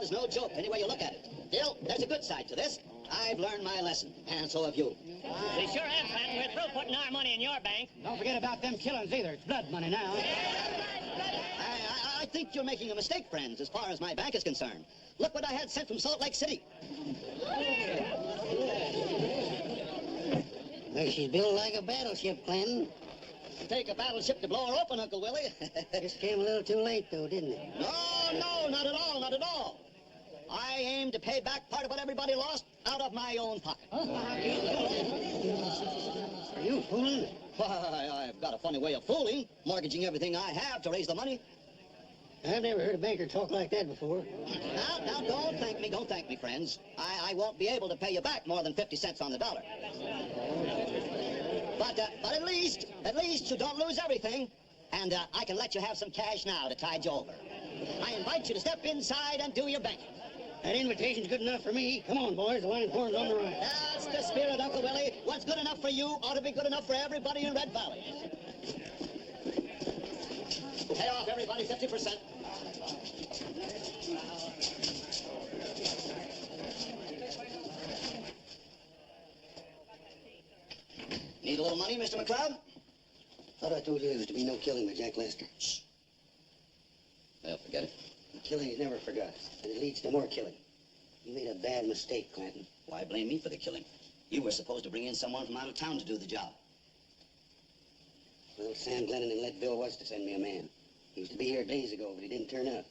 Is no joke, any way you look at it. Still, there's a good side to this. I've learned my lesson, and so have you. We sure have, Clanton. We're through putting our money in your bank. Don't forget about them killings either. It's blood money now. I think you're making a mistake, friends, as far as my bank is concerned. Look what I had sent from Salt Lake City. Well, she's built like a battleship, Clanton. Take a battleship to blow her open, Uncle Willie. Just came a little too late, though, didn't it? No, not at all, not at all. I aim to pay back part of what everybody lost out of my own pocket. Are you fooling? Why, I've got a funny way of fooling, mortgaging everything I have to raise the money. I've never heard a banker talk like that before. Now, don't thank me, friends. I won't be able to pay you back more than 50 cents on the dollar. But at least you don't lose everything, and I can let you have some cash now to tide you over. I invite you to step inside and do your banking. That invitation's good enough for me. Come on, boys, the line of corn's on the right. That's the spirit, Uncle Willie. What's good enough for you ought to be good enough for everybody in Red Valley. Pay off, everybody, 50%. Need a little money, Mr. McLeod? Thought I told you there was to be no killing with Jack Lester. Shh. Well, forget it. Killing is never forgot, and it leads to more killing. You made a bad mistake, Clanton. Why blame me for the killing? You were supposed to bring in someone from out of town to do the job. Well, Sam Glennon and let Bill was to send me a man. He was to be here days ago, but he didn't turn up.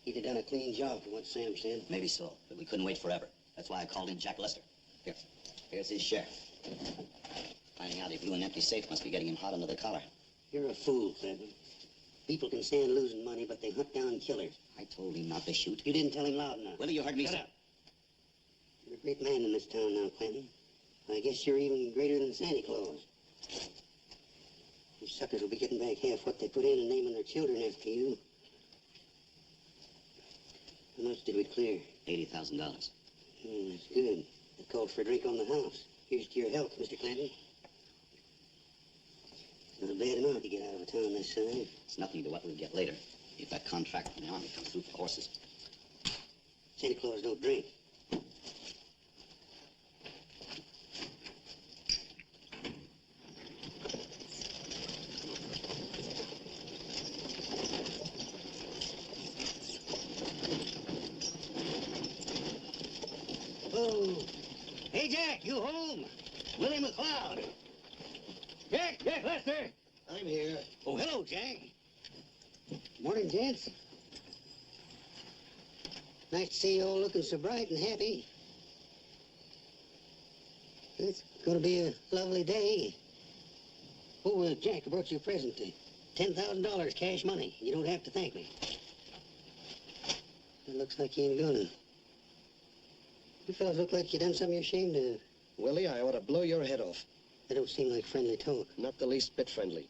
He'd have done a clean job for what Sam said. Maybe so, but we couldn't wait forever. That's why I called in Jack Lester. Here's his share. Finding out he blew an empty safe must be getting him hot under the collar. You're a fool, Clanton. People can stand losing money, but they hunt down killers. I told him not to shoot. You didn't tell him loud enough. Willie, you heard me, Shut sir. up. You're a great man in this town now, Clanton. I guess you're even greater than Santa Claus. These suckers will be getting back half what they put in and naming their children after you. How much did we clear? $80,000. That's good. They called for a drink on the house. Here's to your health, Mr. Clanton. Not a bad amount to get out of a town this size. It's nothing to what we'll get later, if that contract from the Army comes through for horses. Santa Claus don't drink. Jack, you home? Willie McLeod. Jack, Lester. I'm here. Oh, hello, Jack. Morning, gents. Nice to see you all looking so bright and happy. It's going to be a lovely day. Oh, Jack, I brought you a present. $10,000 cash money. You don't have to thank me. It looks like you ain't gonna. You fellas look like you done something you're ashamed of. Willie, I ought to blow your head off. That don't seem like friendly talk. Not the least bit friendly.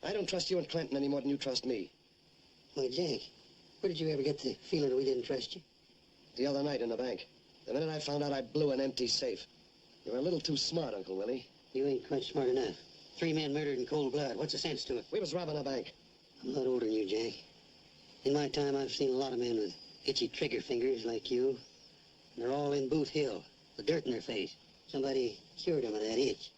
I don't trust you and Clinton any more than you trust me. Why, Jack, where did you ever get the feeling that we didn't trust you? The other night in the bank. The minute I found out I blew an empty safe. You're a little too smart, Uncle Willie. You ain't quite smart enough. 3 men murdered in cold blood. What's the sense to it? We was robbing a bank. I'm a lot older than you, Jack. In my time, I've seen a lot of men with itchy trigger fingers like you. And they're all in Booth Hill, with dirt in their face. Somebody cured them of that itch.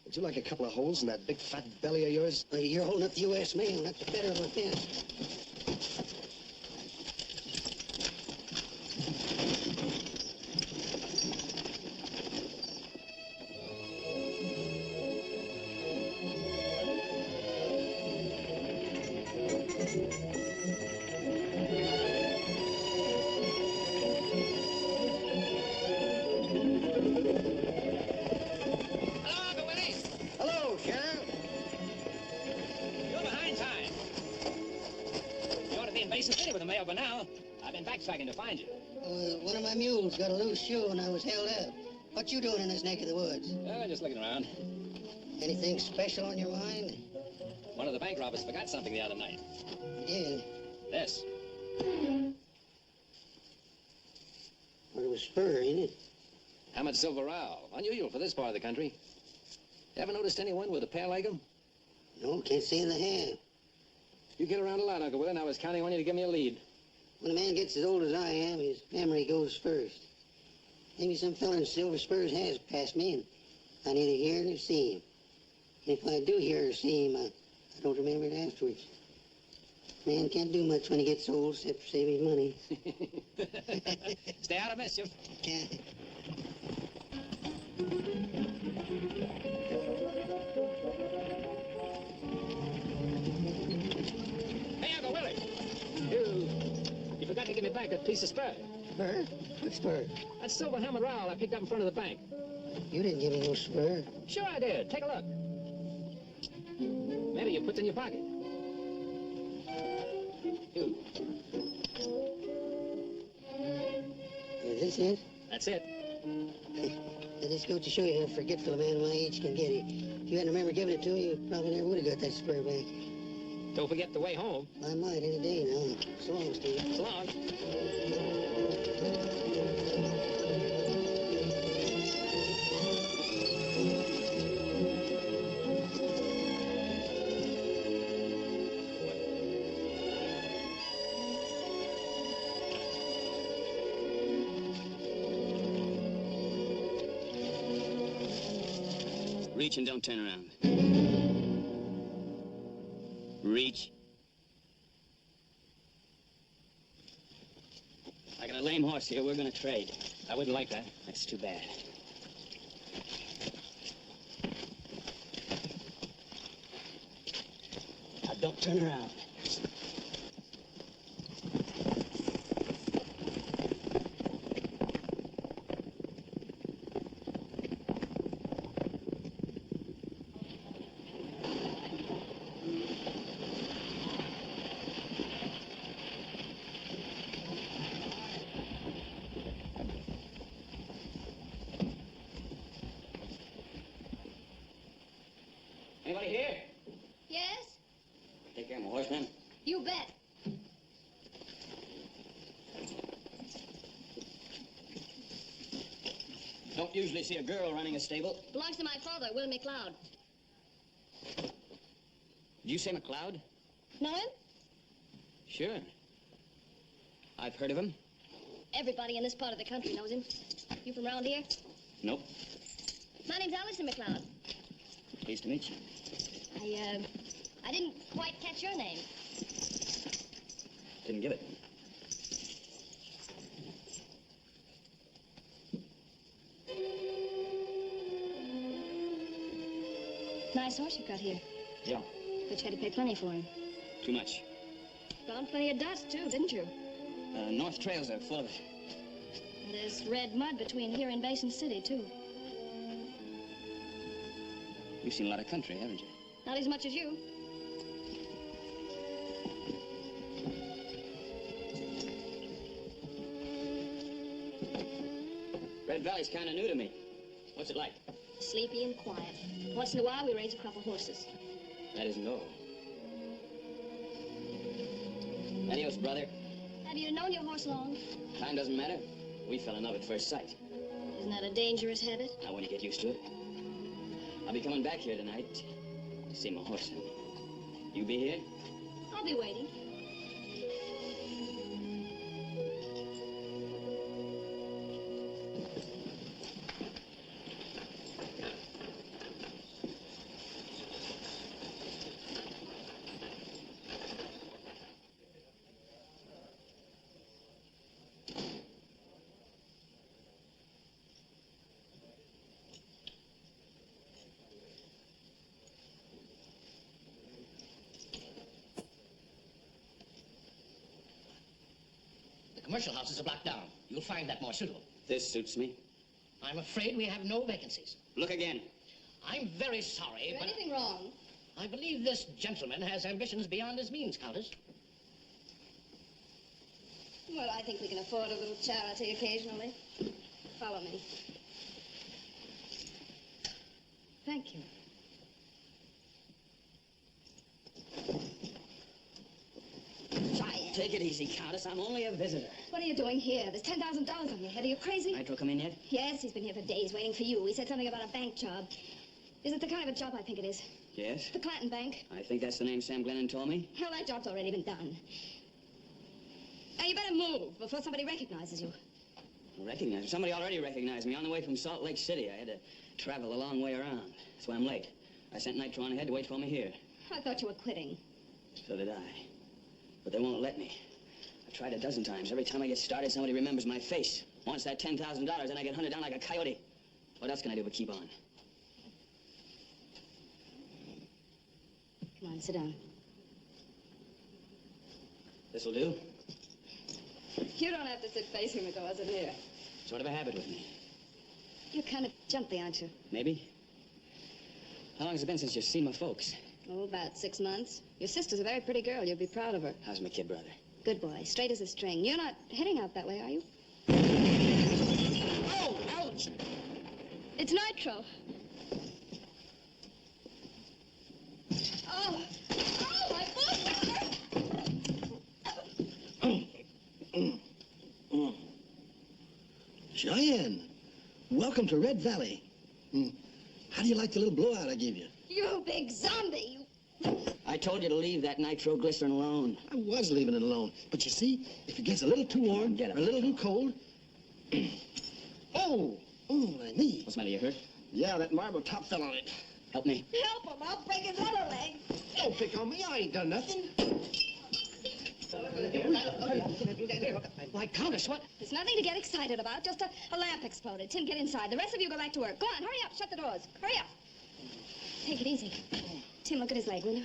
Would you like a couple of holes in that big fat belly of yours? Well, you're holding up the U.S. mail, not the federal offense. But now, I've been backtracking to find you. One of my mules got a loose shoe and I was held up. What you doing in this neck of the woods? Just looking around. Anything special on your mind? One of the bank robbers forgot something the other night. Yeah. This. Well, it was fur, ain't it? Hammered silver row. Unusual for this part of the country. You ever noticed anyone with a pair like 'em? No, can't say that I have. You get around a lot, Uncle Will, and I was counting on you to give me a lead. When a man gets as old as I am, his memory goes first. Maybe some fella in silver spurs has passed me, and I neither hear nor see him. And if I do hear or see him, I don't remember it afterwards. Man can't do much when he gets old except for save his money. Stay out of mischief. Yeah. Hey, Uncle Willie. You forgot to give me back that piece of spur. Spur? What spur? That silver hammered rowel I picked up in front of the bank. You didn't give me no spur. Sure I did. Take a look. Maybe you put it in your pocket. Here. Is this it? That's it. This goes to show you how forgetful a man my age can get. If you hadn't remembered giving it to me, you probably never would have got that spur back. Don't forget the way home. I might any day now. So long, Steve. So long. Reach and don't turn around. Reach. I got a lame horse here. We're gonna trade. I wouldn't like that. That's too bad. Now don't turn around. Anybody here? Yes? Take care of my horse, man. You bet. Don't usually see a girl running a stable. Belongs to my father, Willie McLeod. Did you say McLeod? Know him? Sure. I've heard of him. Everybody in this part of the country knows him. You from around here? Nope. My name's Allison McLeod. Pleased to meet you. I didn't quite catch your name. Didn't give it. Nice horse you got here. Yeah. But you had to pay plenty for him. Too much. Found plenty of dust, too, didn't you? North trails are full of it. And there's red mud between here and Basin City, too. You've seen a lot of country, haven't you? Not as much as you. Red Valley's kind of new to me. What's it like? Sleepy and quiet. Once in a while, we raise a couple horses. That isn't all. Adios, brother. Have you known your horse long? Time doesn't matter. We fell in love at first sight. Isn't that a dangerous habit? Not when you get used to it. I'll be coming back here tonight to see my horse. You be here? I'll be waiting. Commercial houses are blocked down. You'll find that more suitable. This suits me. I'm afraid we have no vacancies. Look again. I'm very sorry, Is there but anything wrong? I believe this gentleman has ambitions beyond his means, Countess. Well, I think we can afford a little charity occasionally. Follow me. Thank you. Giant. Take it easy, Countess. I'm only a visitor. What are you doing here? There's $10,000 on your head. Are you crazy? Nitro come in yet? Yes, he's been here for days waiting for you. He said something about a bank job. Is it the kind of a job I think it is? Yes. The Clanton Bank? I think that's the name Sam Glennon told me. Hell, that job's already been done. Now, you better move before somebody recognizes you. Recognize? Somebody already recognized me on the way from Salt Lake City. I had to travel a long way around. That's why I'm late. I sent Nitro on ahead to wait for me here. I thought you were quitting. So did I. But they won't let me. I've tried a dozen times. Every time I get started, somebody remembers my face. Wants that $10,000, then I get hunted down like a coyote. What else can I do but keep on? Come on, sit down. This'll do? You don't have to sit facing the doors in here. Sort of a habit with me. You're kind of jumpy, aren't you? Maybe. How long has it been since you've seen my folks? Oh, about 6 months. Your sister's a very pretty girl. You'll be proud of her. How's my kid brother? Good boy. Straight as a string. You're not heading out that way, are you? Oh, ouch! It's Nitro. Oh! Oh, my foot! Cheyenne, welcome to Red Valley. How do you like the little blowout I gave you? You big zombie! I told you to leave that nitroglycerin alone. I was leaving it alone. But you see, if it gets a little too warm Get or up. a little too cold... Oh, my knee. What's the matter, you hurt? Yeah, that marble top fell on it. Help me. Help him! I'll break his other leg. Don't pick on me. I ain't done nothing. Why, Countess, what? There's nothing to get excited about. Just a lamp exploded. Tim, get inside. The rest of you go back to work. Go on, hurry up. Shut the doors. Hurry up. Take it easy. Tim, look at his leg, will you?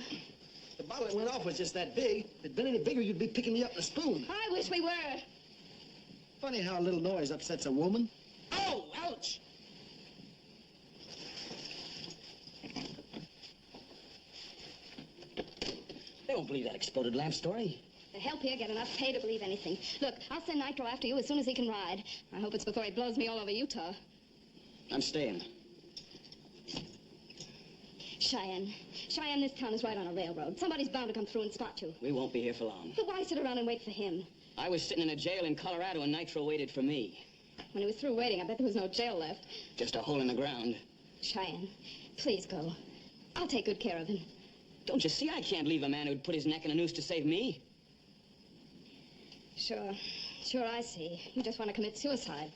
The bottle that went off was just that big. If it'd been any bigger, you'd be picking me up in a spoon. I wish we were. Funny how a little noise upsets a woman. Oh, ouch! They won't believe that exploded lamp story. The help here get enough pay to believe anything. Look, I'll send Nitro after you as soon as he can ride. I hope it's before he blows me all over Utah. I'm staying. Cheyenne, this town is right on a railroad. Somebody's bound to come through and spot you. We won't be here for long. But why sit around and wait for him? I was sitting in a jail in Colorado and Nitro waited for me. When he was through waiting, I bet there was no jail left. Just a hole in the ground. Cheyenne, please go. I'll take good care of him. Don't you see I can't leave a man who'd put his neck in a noose to save me? Sure, I see. You just want to commit suicide.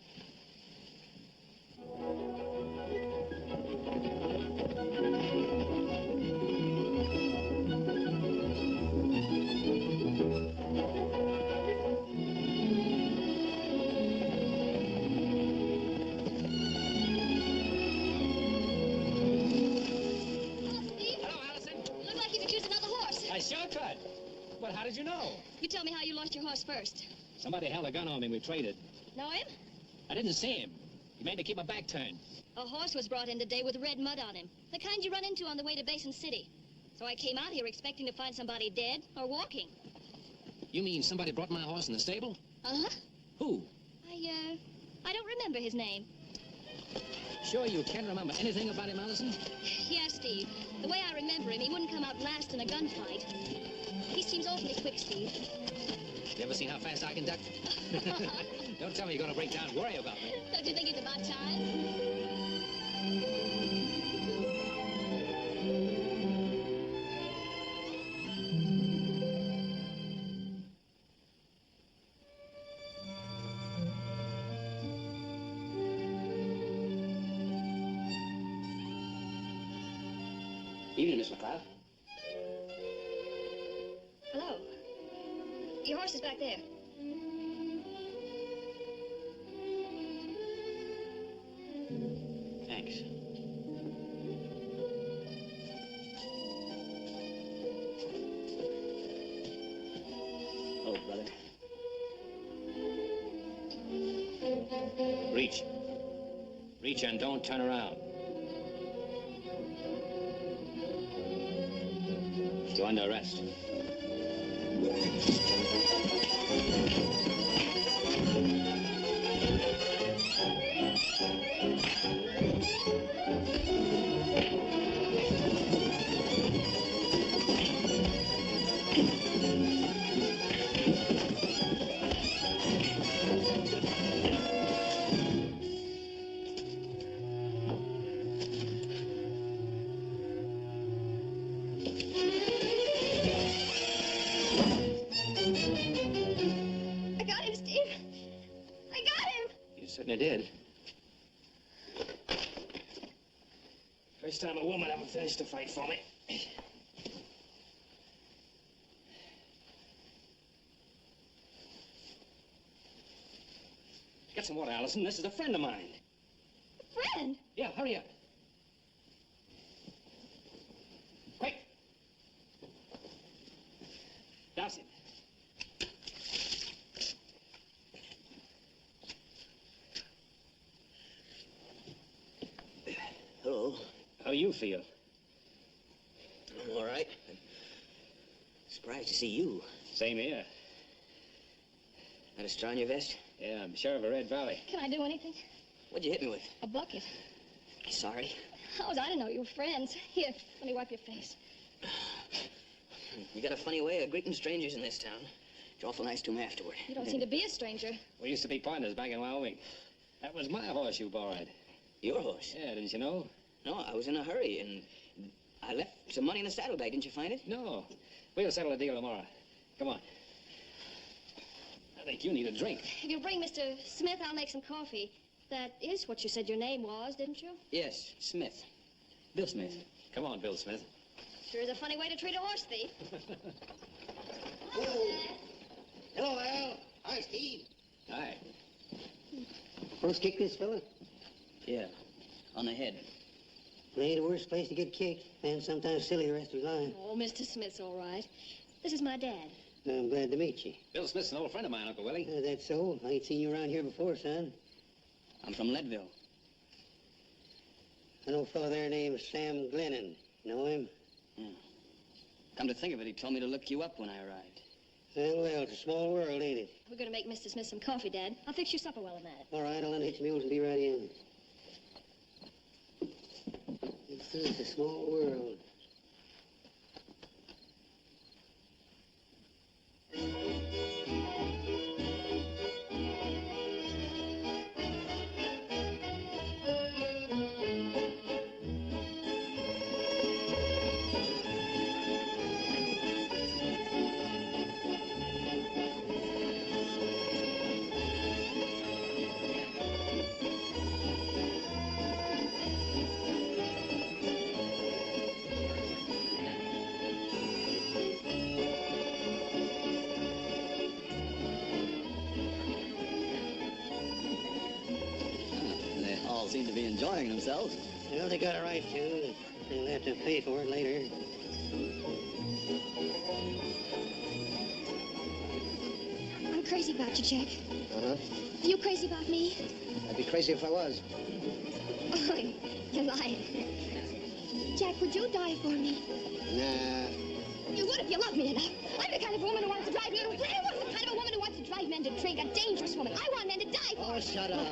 but how did you know? You tell me how you lost your horse first. Somebody held a gun on me and we traded. Know him? I didn't see him. He made me keep my back turned. A horse was brought in today with red mud on him. The kind you run into on the way to Basin City. So I came out here expecting to find somebody dead or walking. You mean somebody brought my horse in the stable? Uh-huh. Who? I don't remember his name. Sure you can't remember anything about him, Allison? Yeah, Steve. The way I remember him, he wouldn't come out last in a gunfight. He seems awfully quick, Steve. You ever seen how fast I can duck? Don't tell me you're gonna break down and worry about me. Don't you think it's about time? Evening, Miss McLeod. Hello. Your horse is back there. Thanks. Oh, brother. Reach. Reach and don't turn around. You're under arrest. I got him, Steve. I got him. You certainly did. First time a woman ever finished a fight for me. Get some water, Allison. This is a friend of mine. Friend? Yeah, hurry up. Quick. Douse him. Hello. How you feel? I'm all right. I'm surprised to see you. Same here. Got a straw in your vest? Yeah, I'm sheriff of Red Valley. Can I do anything? What'd you hit me with? A bucket. Sorry. How was I to know you were friends? Here, let me wipe your face. You got a funny way of greeting strangers in this town. You're awful nice to them afterward. You don't seem to be a stranger. We used to be partners back in Wyoming. That was my horse you borrowed. Your horse? Yeah, didn't you know? No, I was in a hurry, and I left some money in the saddlebag. Didn't you find it? No. We'll settle the deal tomorrow. Come on. I think you need a drink. If you'll bring Mr. Smith, I'll make some coffee. That is what you said your name was, didn't you? Yes, Smith. Bill Smith. Come on, Bill Smith. Sure is a funny way to treat a horse thief. Hello, Al. Hi, Steve. Hi. First kick this fella? Yeah, on the head. It ain't the worst place to get kicked. And sometimes silly the rest of his life. Oh, Mr. Smith's all right. This is my dad. I'm glad to meet you. Bill Smith's an old friend of mine, Uncle Willie. That's so. I ain't seen you around here before, son. I'm from Leadville. I know a fellow there named Sam Glennon. Know him? Come to think of it, he told me to look you up when I arrived. Well, it's a small world, ain't it? We're going to make Mr. Smith some coffee, Dad. I'll fix your supper while I'm at it. All right, I'll unhitch mules and be right in. It's a small world. Seem to be enjoying themselves. Well, they got a right to. They'll have to pay for it later. I'm crazy about you, Jack. Uh-huh. Are you crazy about me? I'd be crazy if I was. Oh, you're lying. Jack, would you die for me? Nah. You would if you loved me enough. I'm the kind of woman who wants to drive men to drink. I'm the kind of a woman who wants to drive men to drink. A dangerous woman. I want men to die for. Oh, shut up.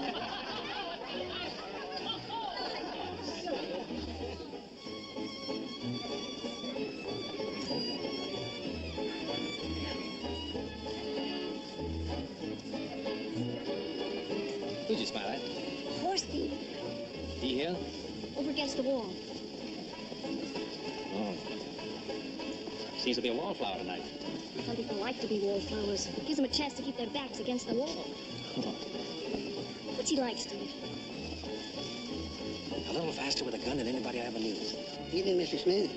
Who'd you smile at? Horse thief. He here? Over against the wall. Oh. Seems to be a wallflower tonight. Some people like to be wallflowers. It gives them a chance to keep their backs against the wall. What's he like, Steve? A little faster with a gun than anybody I ever knew. Evening, Mr. Smith.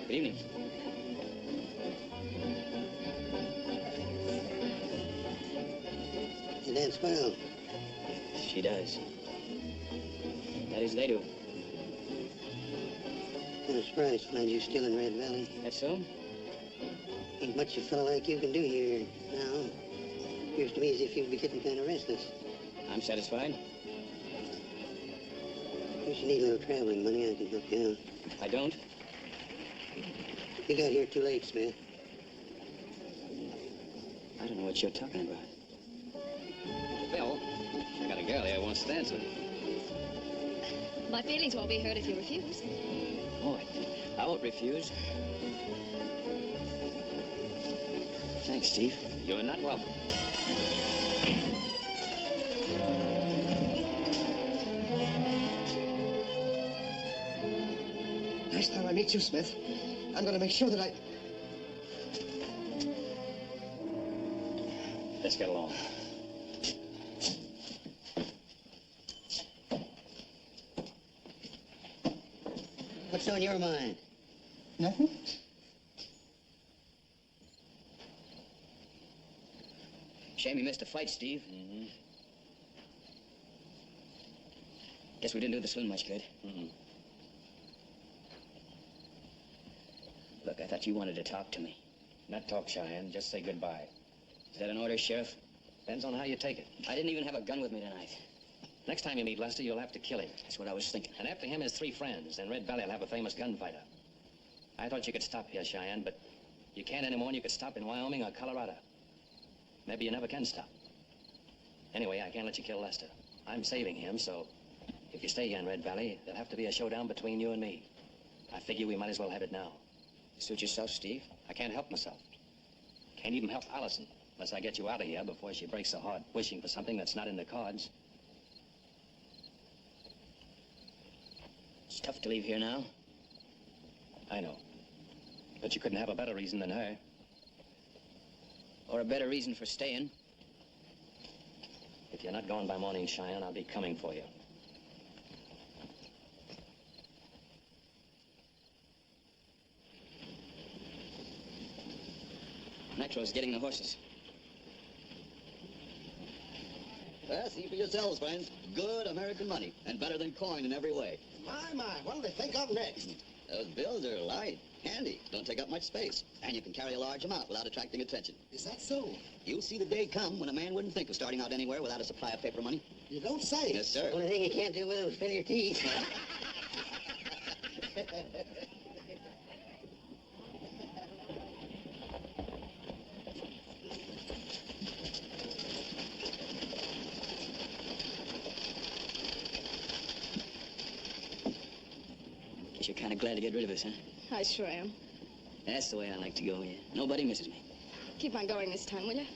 Good evening. You dance well. She does. That is, they do. Kind of surprised to find you still in Red Valley. That's so? Ain't much a fellow like you can do here now. Appears to me as if you'd be getting kind of restless. I'm satisfied. If you need a little traveling money, I can help you out. I don't. You got here too late, Smith. I don't know what you're talking about. Bill, I got a girl here who wants to dance with you. My feelings won't be hurt if you refuse. Oh, I won't refuse. Thanks, Steve. You're not welcome. Next time I meet you, Smith, I'm going to make sure that I... Let's get along. What's on your mind? Nothing? Shame you missed a fight, Steve. Mm-hmm. Guess we didn't do the saloon much good. Mm-hmm. Look, I thought you wanted to talk to me. Not talk, Cheyenne. Just say goodbye. Is that an order, Sheriff? Depends on how you take it. I didn't even have a gun with me tonight. Next time you meet Lester, you'll have to kill him. That's what I was thinking. And after him, his 3 friends. And Red Valley will have a famous gunfighter. I thought you could stop here, Cheyenne, but you can't anymore, and you could stop in Wyoming or Colorado. Maybe you never can stop. Anyway, I can't let you kill Lester. I'm saving him, so if you stay here in Red Valley, there'll have to be a showdown between you and me. I figure we might as well have it now. Suit yourself, Steve. I can't help myself. Can't even help Allison, unless I get you out of here before she breaks her heart wishing for something that's not in the cards. It's tough to leave here now. I know. But you couldn't have a better reason than her. Or a better reason for staying. If you're not gone by morning, Cheyenne, I'll be coming for you. Nitro's getting the horses. Well, see for yourselves, friends. Good American money, and better than coin in every way. My, what'll they think of next? Those bills are light, handy, don't take up much space, and you can carry a large amount without attracting attention. Is that so? You'll see the day come when a man wouldn't think of starting out anywhere without a supply of paper money. You don't say. Yes, sir. Only thing you can't do with it is fill your teeth. Guess you're kind of glad to get rid of us, huh? I sure am. That's the way I like to go, yeah. Nobody misses me. Keep on going this time, will you?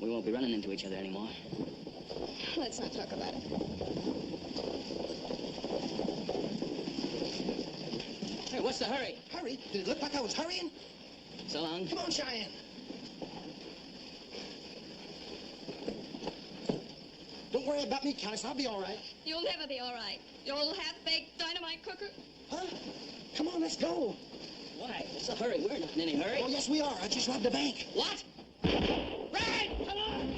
We won't be running into each other anymore. Let's not talk about it. Hey, what's the hurry? Hurry? Did it look like I was hurrying? So long. Come on, Cheyenne. Don't worry about me, Countess. I'll be all right. You'll never be all right. You old half-baked dynamite cooker. Huh? Come on, let's go. Why? What's the hurry? We're not in any hurry. Oh, yes, we are. I just robbed a bank. What? Red! Come on!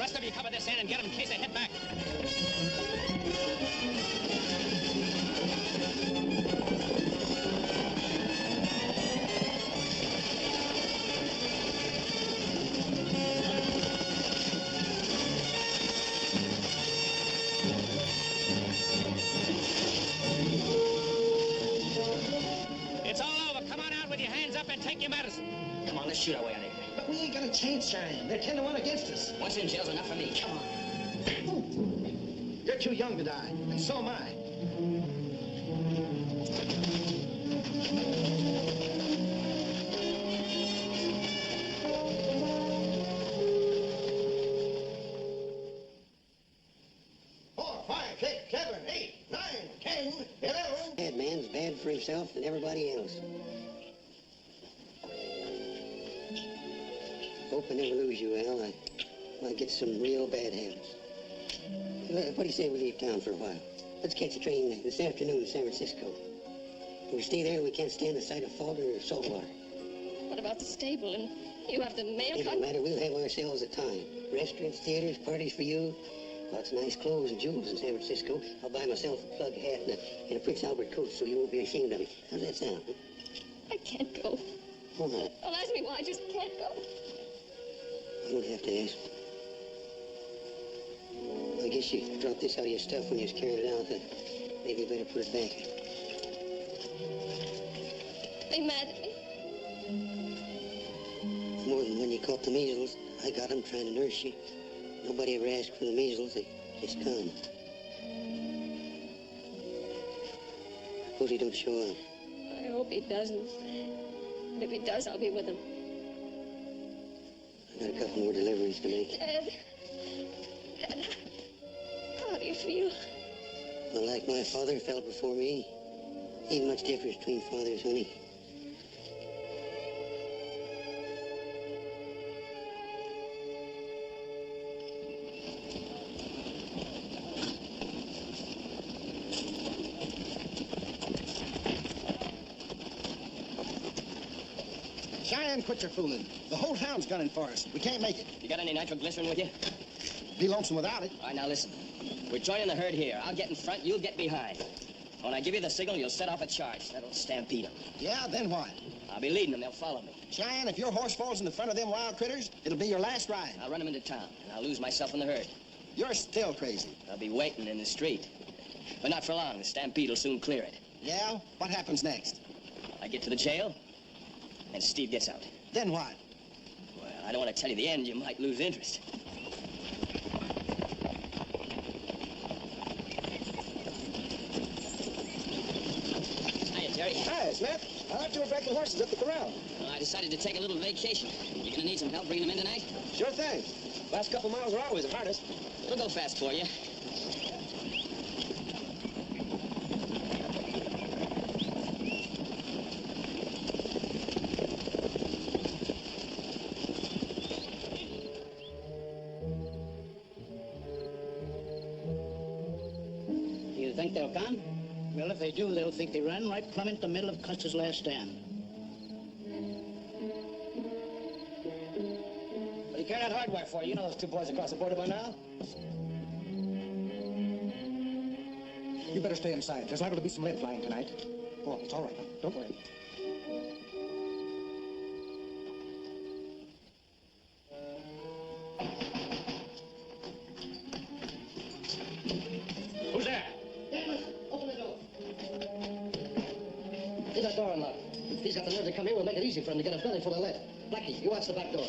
rest of you cover this end and get them in case they hit back. It's all over. Come on out with your hands up and take your medicine. Come on, let's shoot our way out of here. But we ain't got a chance, Cheyenne. They're 10-1 against us. Once in jail's enough for me. Come on. You're too young to die, and so am I. Bad man's bad for himself and everybody else. Hope I never lose you, Al. I might get some real bad habits. What do you say we leave town for a while? Let's catch a train this afternoon to San Francisco. If we stay there, we can't stand the sight of fog or salt water. What about the stable? And you have the mail It don't matter. We'll have ourselves a time. Restaurants, theaters, parties for you. Lots of nice clothes and jewels in San Francisco. I'll buy myself a plug hat and a Prince Albert coat so you won't be ashamed of it. How's that sound? Huh? I can't go. Why not? Don't ask me why. I just can't go. You don't have to ask. I guess you dropped this out of your stuff when you was carrying it out. Maybe you better put it back. Are you mad at me? More than when you caught the measles. I got 'em trying to nurse you. Nobody ever asked for the measles. They just come. Suppose he don't show up. I hope he doesn't. And if he does, I'll be with him. I got a couple more deliveries to make. Dad. Dad. How do you feel? Well, like my father fell before me. Ain't much difference between fathers, honey. Cheyenne, quit your fooling. The whole town's gunning for us. We can't make it. You got any nitroglycerin with you? Be lonesome without it. All right, now listen. We're joining the herd here. I'll get in front, you'll get behind. When I give you the signal, you'll set off a charge. That'll stampede them. Yeah, then what? I'll be leading them. They'll follow me. Cheyenne, if your horse falls in the front of them wild critters, it'll be your last ride. I'll run them into town, and I'll lose myself in the herd. You're still crazy. I'll be waiting in the street. But not for long. The stampede will soon clear it. Yeah? What happens next? I get to the jail, and Steve gets out. Then what? Well, I don't want to tell you the end. You might lose interest. Hiya, Terry. Hi, Smith. I thought you were breaking horses at the corral. Well, I decided to take a little vacation. You gonna need some help bringing them in tonight? Sure thing. Last couple miles are always the hardest. It'll go fast for you. You think they'll come? Well, if they do, they'll think they ran right plumb into the middle of Custer's last stand. What are you carrying that hardware for? You know those two boys across the border by now. You better stay inside. There's liable to be some lead flying tonight. Oh, it's all right. Don't worry. Who's there? Open the door. Leave that door unlocked. If he's got the nerve to come here, we'll make it easy for him to get a belly full of lead. Blackie, you watch the back door.